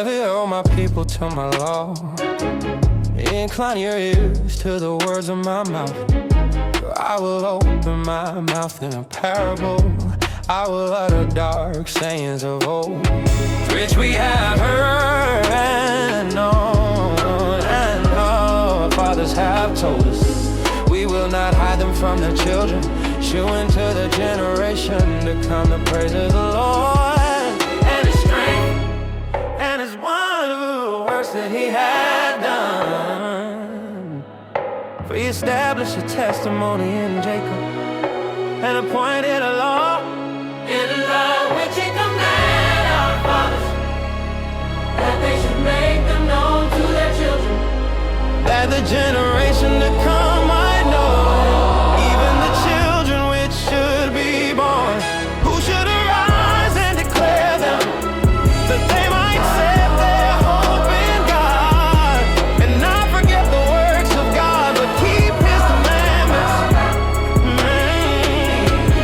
Hear, all my people, to my law. Incline your ears to the words of my mouth. For I will open my mouth in a parable. I will utter dark sayings of old, which we have heard and known, and our fathers have told us. We will not hide them from their children, shewing to the generation to come the praise of the Lord and His strength and His wonderful works that He had done. For He established a testimony in Jacob and appointed a law in the law which He commanded our fathers, that they should make them known to their children, that the generation to come might know, even the children which should be born, who should arise and declare them, that they might set their hope in God, and not forget the works of God, but keep His commandments,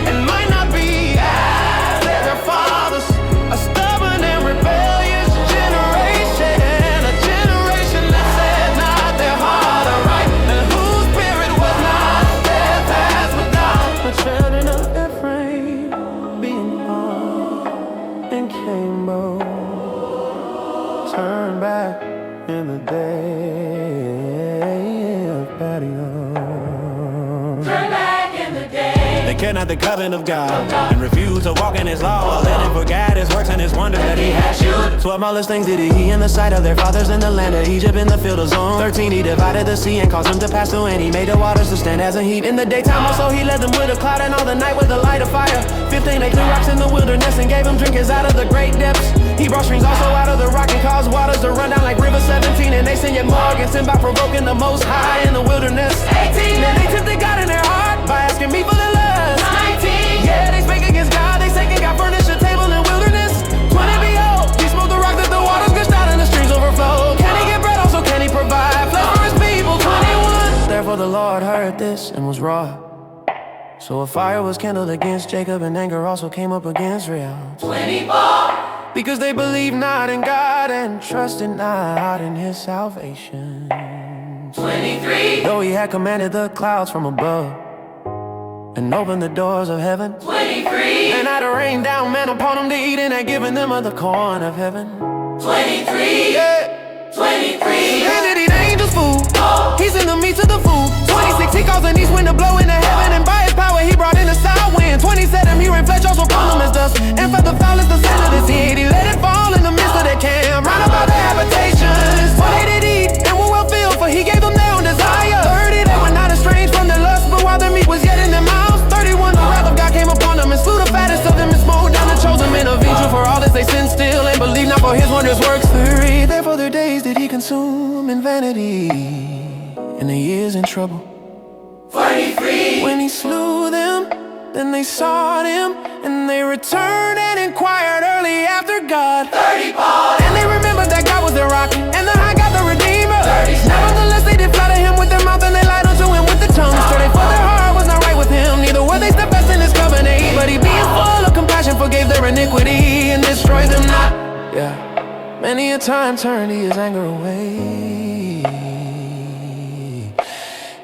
and might not be as their fathers, a stubborn and rebellious generation, a generation that said not their heart aright, and whose spirit was not steadfast with God. The children of Ephraim being born and came both, turn back in the day of patio. Turn back in the day. They kept not the covenant of God and refused to walk in His law. Let Him forget His works and His wonders that He has shewed. 12 marvelous things did He in the sight of their fathers in the land of Egypt in the field of Zone. 13 He divided the sea and caused them to pass through, and He made the waters to stand as a heat. In the daytime also He led them with a cloud, and all the night with a light of fire. 15 they threw rocks in the wilderness and gave them drinkers out of the great depths. He brought streams also out of the rock and caused waters to run down like river. 17 and they sin yet more against Him by provoking the Most High in the wilderness. 18 and they tempted God in their heart by asking me for the lust. 19 yeah, they spake against God, they say God furnished a table in the wilderness. 20 behold, He smote the rock that the waters gushed out and the streams overflow. Can He give bread, also can He provide flesh for His people? 21 therefore the Lord heard this and was wroth. So a fire was kindled against Jacob, and anger also came up against Israel. 24 because they believed not in God and trusted not in His salvation. 23 though He had commanded the clouds from above and opened the doors of heaven. 23 and had rained down man upon them to eat, and had given them of the corn of heaven. 23 yeah. 23 and did eat angels' food. He sent the meat to the food. 26 He caused an east wind to blow into heaven, and by His power He brought in a south wind. 27 He rained flesh also upon them as dust, and fed the foulest the sand of the sea. He let it fall in the midst of their camp, round about their habitations. For they did eat and were well filled, for He gave them their own desire. 30 they were not estranged from their lust, but while their meat was yet in their mouths. 31 the wrath of God came upon them, and slew the fattest of them, and smote down the chosen men of Israel. For all this they sinned still, and believed not for His wondrous works. 3 therefore their days did He consume in vanity, and the years in trouble. 43 when He slew them, then they sought Him, and they returned and inquired early after God. 34 and they remembered that God was their rock, and the high God the Redeemer. 36 nevertheless they did flatter Him with their mouth, and they lied unto Him with the tongue. 34 their heart was not right with Him, neither were they steadfast in His covenant. But He being full of compassion forgave their iniquity, and destroyed them not. Yeah, many a time turned He His anger away,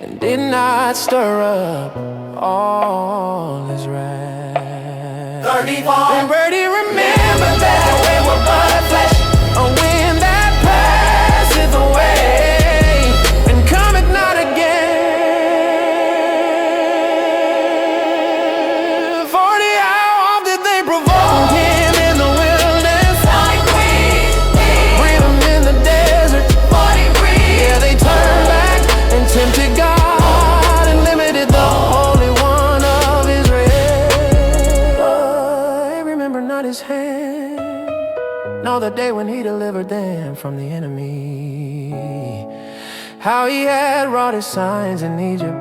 and did not stir up all His wrath. 34 and where do you remember that we were but flesh, a wind that passeth away and cometh not again. 40 how oft did they provoke Him in the wilderness? 43 bring Him in the desert. 43 yeah, they turned back and tempted God and limited the Holy One of Israel. I remember not His hand, nor the day when He delivered them from the enemy, how He had wrought His signs in Egypt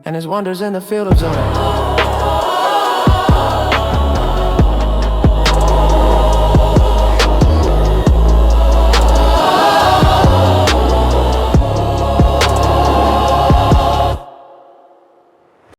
and His wonders in the field of Suno.